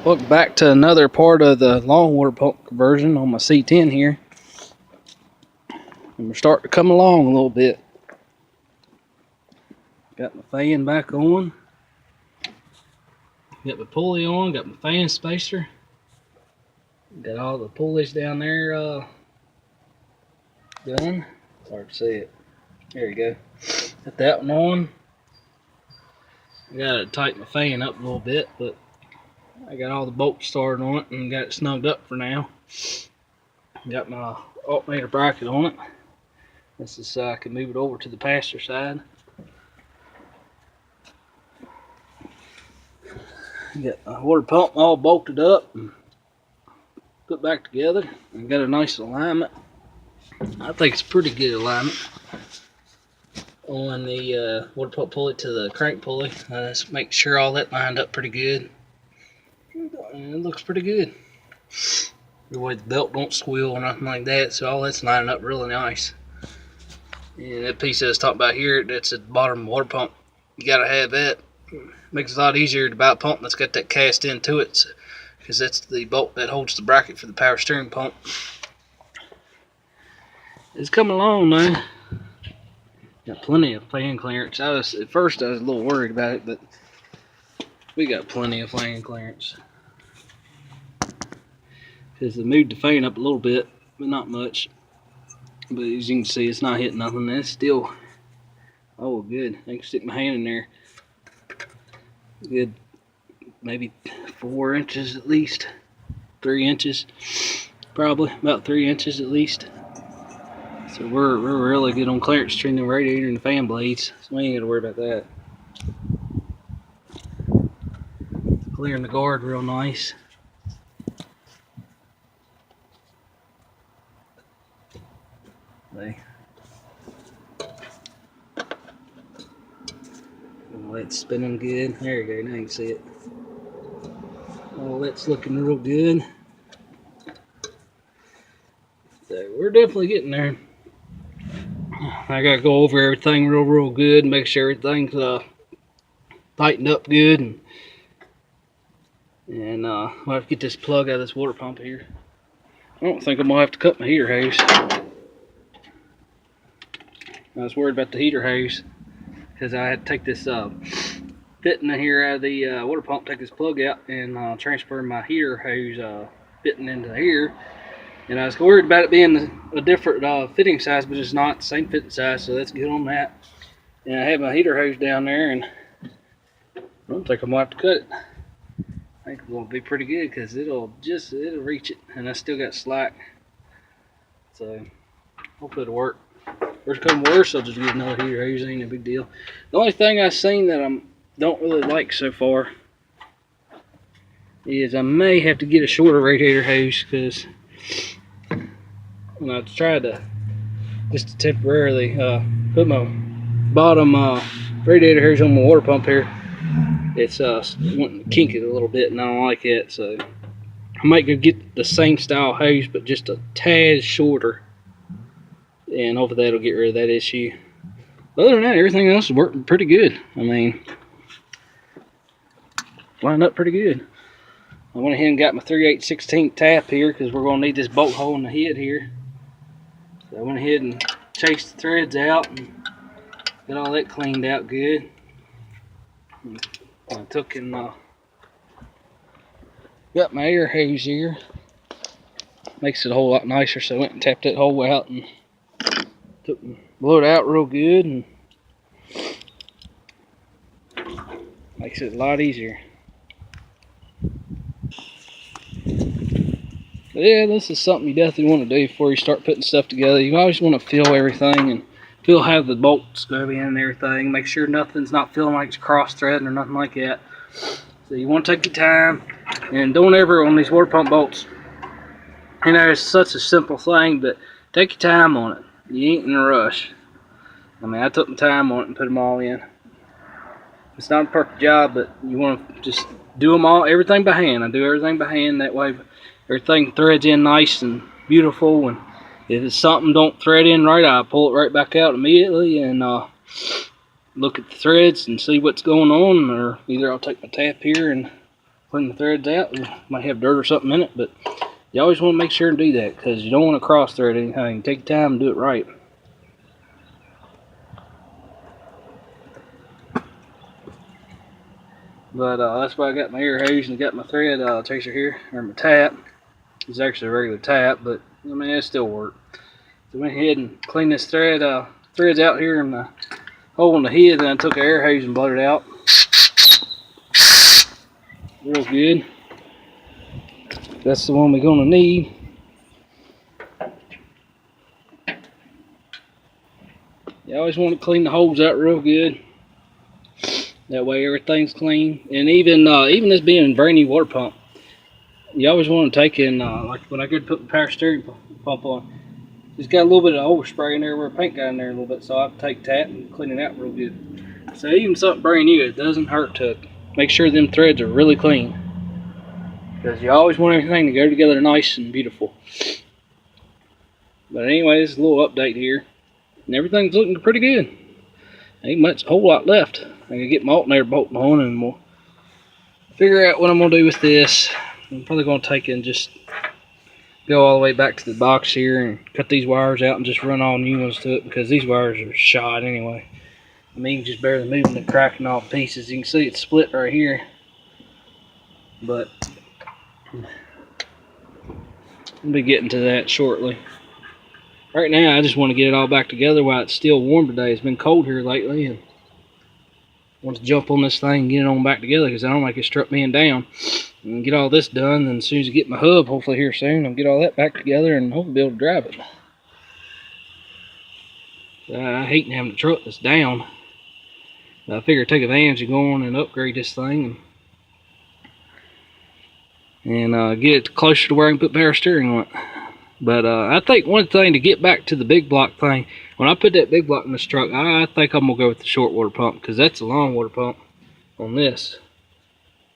Look back to another part of the long water pump conversion on my C10 here. And we're starting to come along a little bit. Got my fan back on. Got my pulley on, got my fan spacer. Got all the pulleys down there done. It's hard to see it. There you go. Got that one on. I gotta tighten my fan up a little bit, but I got all the bolts started on it and got it snugged up for now. Got my alternator bracket on it. This is so I can move it over to the passenger side. Got the water pump all bolted up and put back together and got a nice alignment. I think it's pretty good alignment on the water pump pulley to the crank pulley. Just make sure all that lined up pretty good. And it looks pretty good. The way the belt don't squeal or nothing like that, so all that's lining up really nice. And that piece I was talking about here, that's at the bottom of the water pump. You gotta have that. Makes it a lot easier to buy a pump that's got that cast into it, because that's the bolt that holds the bracket for the power steering pump. It's coming along now. Got plenty of fan clearance. At first I was a little worried about it, but we got plenty of fan clearance. Because I moved the fan up a little bit, but not much. But as you can see, it's not hitting nothing. It's still, oh good. I can stick my hand in there. Good, maybe 4 inches at least. 3 inches, probably about 3 inches at least. So we're really good on clearance between the radiator and the fan blades, so we ain't gotta worry about that. Clearing the guard real nice. Oh, it's spinning good. There you go, now you can see it. Oh, that's looking real good. So we're definitely getting there. I gotta go over everything real good, make sure everything's tightened up good, and I'll have to get this plug out of this water pump here. I don't think I'm gonna have to cut my heater hose. I was worried about the heater hose because I had to take this fitting here out of the water pump, take this plug out, and transfer my heater hose fitting into here. And I was worried about it being a different fitting size, but it's not the same fitting size, so that's good on that. And I have my heater hose down there, and I don't think I'm gonna have to cut it. I think it's gonna be pretty good because it'll reach it, and I still got slack. So hopefully it'll work. Worst come worse, I'll just get another heater hose. Ain't a big deal. The only thing I've seen that I don't really like so far is I may have to get a shorter radiator hose, because when I tried to just temporarily put my bottom radiator hose on my water pump here, it's wanting to kink it a little bit, and I don't like it. So I might go get the same style hose, but just a tad shorter, and hopefully that'll get rid of that issue. Other than that, everything else is working pretty good. I mean, lined up pretty good. I went ahead and got my 3/8/16 tap here because we're going to need this bolt hole in the head here. So I went ahead and chased the threads out and got all that cleaned out good. And I took and got my air hose here. Makes it a whole lot nicer, so I went and tapped that hole out and blew it out real good, and makes it a lot easier. But yeah, this is something you definitely want to do before you start putting stuff together. You always want to feel everything and feel how the bolts go in and everything. Make sure nothing's not feeling like it's cross-threading or nothing like that. So you want to take your time, and don't ever, on these water pump bolts, you know, it's such a simple thing, but take your time on it. You ain't in a rush. I mean, I took my time on it and put them all in. It's not a perfect job, but you want to just do them all, everything by hand. I do everything by hand, that way everything threads in nice and beautiful, and if it's something don't thread in right, I pull it right back out immediately and look at the threads and see what's going on, or either I'll take my tap here and clean the threads out. It might have dirt or something in it, but you always want to make sure and do that because you don't want to cross thread anything. Take your time and do it right. But that's why I got my air hose and got my thread chaser here, or my tap. It's actually a regular tap, but I mean it still works. So I went ahead and cleaned this threads out here in the hole in the head, and I took an air hose and blowed it out. Real good. That's the one we're gonna need. You always want to clean the holes out real good. That way everything's clean. And even this being a brand new water pump, you always want to take in, like when I go to put the power steering pump on, it's got a little bit of overspray in there where paint got in there a little bit, so I have to take tap and clean it out real good. So even something brand new, it doesn't hurt to make sure them threads are really clean, because you always want everything to go together nice and beautiful. But anyway, this is a little update here, and everything's looking pretty good. Ain't much, a whole lot left. I can get my alternator bolted on, and we'll figure out what I'm gonna do with this. I'm probably gonna take it and just go all the way back to the box here and cut these wires out and just run all new ones to it, because these wires are shot anyway. I mean, just barely moving and cracking all pieces. You can see it's split right here, but I'll be getting to that shortly. Right now, I just want to get it all back together while it's still warm today. It's been cold here lately, and I want to jump on this thing and get it on back together, because I don't like it struck me down. And get all this done, and as soon as I get my hub, hopefully here soon, I'll get all that back together and hopefully be able to drive it. I hate having the truck that's down. I figure take advantage of going and upgrade this thing and get it closer to where I can put power steering on it. But I think one thing to get back to the big block thing, when I put that big block in this truck, I think I'm going to go with the short water pump, because that's a long water pump on this.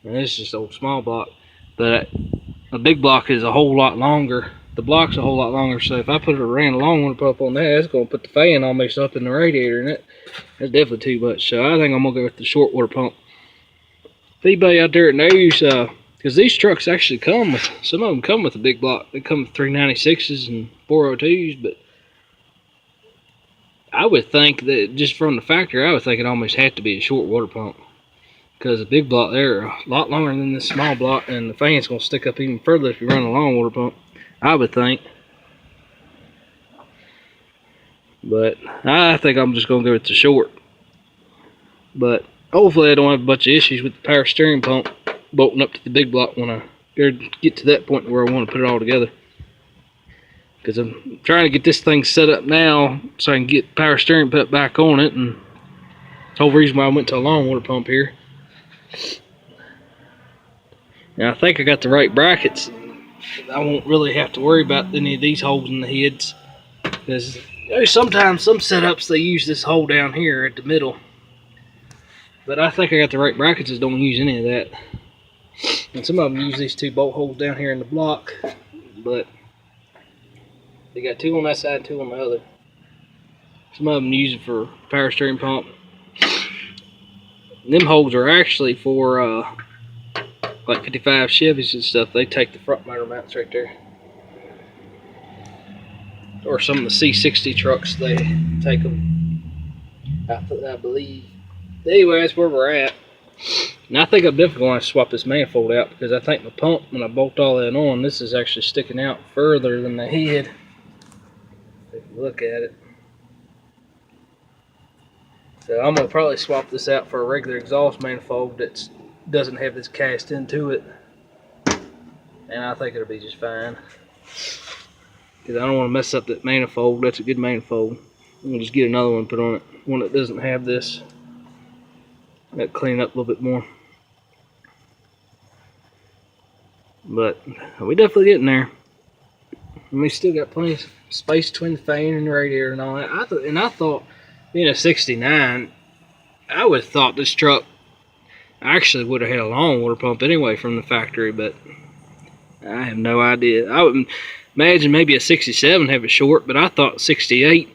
And this is just an old small block. But a big block is a whole lot longer. The block's a whole lot longer, so if I ran a long water pump on that, it's going to put the fan almost up in the radiator, and that's definitely too much. So I think I'm going to go with the short water pump. If anybody out there knows, because these trucks actually come with, some of them come with a big block. They come with 396s and 402s, but I would think that just from the factory, I would think it almost had to be a short water pump, because the big block there are a lot longer than this small block, and the fan's going to stick up even further if you run a long water pump, I would think. But I think I'm just going to go with the short. But hopefully I don't have a bunch of issues with the power steering pump bolting up to the big block when I get to that point where I want to put it all together. Because I'm trying to get this thing set up now so I can get power steering put back on it, and the whole reason why I went to a long water pump here. Now I think I got the right brackets. I won't really have to worry about any of these holes in the heads, because sometimes some setups they use this hole down here at the middle. But I think I got the right brackets that don't use any of that. And some of them use these two bolt holes down here in the block, but they got two on that side, two on the other. Some of them use it for power steering pump. And them holes are actually for like 55 Chevys and stuff. They take the front motor mounts right there. Or some of the C60 trucks, they take them, I believe. Anyway, that's where we're at. And I think I'm definitely going to swap this manifold out, because I think my pump, when I bolt all that on, this is actually sticking out further than the head. If you look at it. So I'm going to probably swap this out for a regular exhaust manifold that doesn't have this cast into it. And I think it'll be just fine. Because I don't want to mess up that manifold. That's a good manifold. I'm going to just get another one put on it. One that doesn't have this. That'll clean it up a little bit more. But we definitely getting there. And we still got plenty of space between the fan and the radiator and all that. I thought, being a 69, I would have thought this truck actually would have had a long water pump anyway from the factory, but I have no idea. I would imagine maybe a 67 have it short, but I thought 68,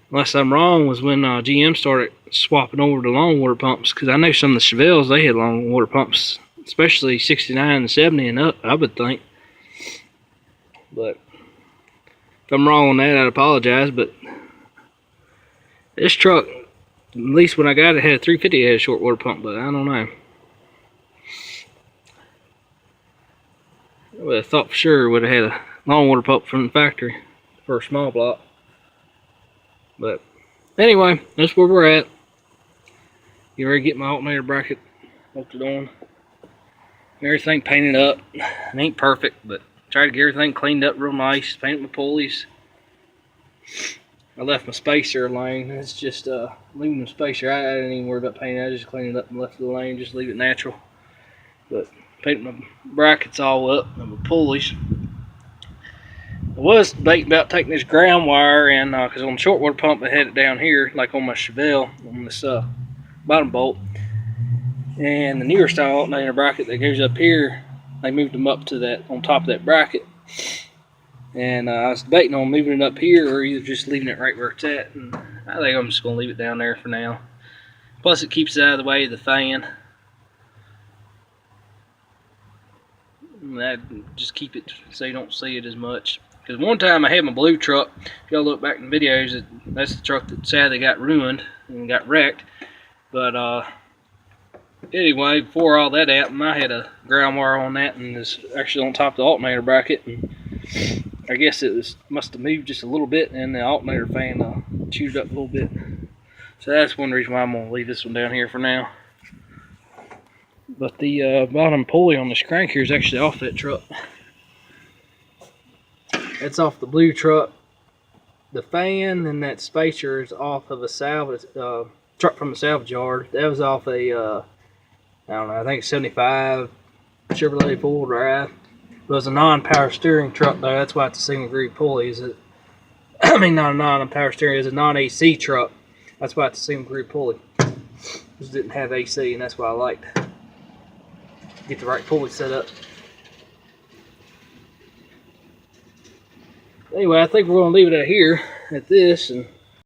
unless I'm wrong, was when GM started swapping over to long water pumps, because I know some of the Chevelles, they had long water pumps especially 69 and 70 and up, I would think. But if I'm wrong on that, I'd apologize. But this truck, at least when I got it, had a 350, it had a short water pump, but I don't know. I would have thought for sure it would have had a long water pump from the factory for a small block. But anyway, that's where we're at. Get ready to get my alternator bracket bolted on. Everything painted up. It ain't perfect, but try to get everything cleaned up real nice. Painted my pulleys. I left my spacer alone. It's just leaving the spacer. I didn't even worry about painting. I just cleaned it up and left it alone. Just leave it natural. But painted my brackets all up and my pulleys. I was debating about taking this ground wire and because on the short water pump I had it down here, like on my Chevelle, on this bottom bolt. And the newer style alternator bracket that goes up here, they moved them up to that, on top of that bracket. And I was debating on moving it up here or either just leaving it right where it's at. And I think I'm just going to leave it down there for now. Plus it keeps it out of the way of the fan. And that just keep it so you don't see it as much. Because one time I had my blue truck, if y'all look back in the videos, that's the truck that sadly got ruined and got wrecked. But anyway, before all that happened, I had a ground wire on that and it's actually on top of the alternator bracket. And I guess it must have moved just a little bit and the alternator fan chewed up a little bit. So that's one reason why I'm going to leave this one down here for now. But the bottom pulley on this crank here is actually off that truck. It's off the blue truck. The fan and that spacer is off of a salvage truck from the salvage yard. That was off a I don't know, I think 75 Chevrolet 4 drive. It was a non-power steering truck though. That's why it's a single groove pulley. I mean, not a non-power steering. It's a non-AC truck. That's why it's a single groove pulley. Just didn't have AC, and that's why I liked to get the right pulley set up. Anyway, I think we're going to leave it out here at this, and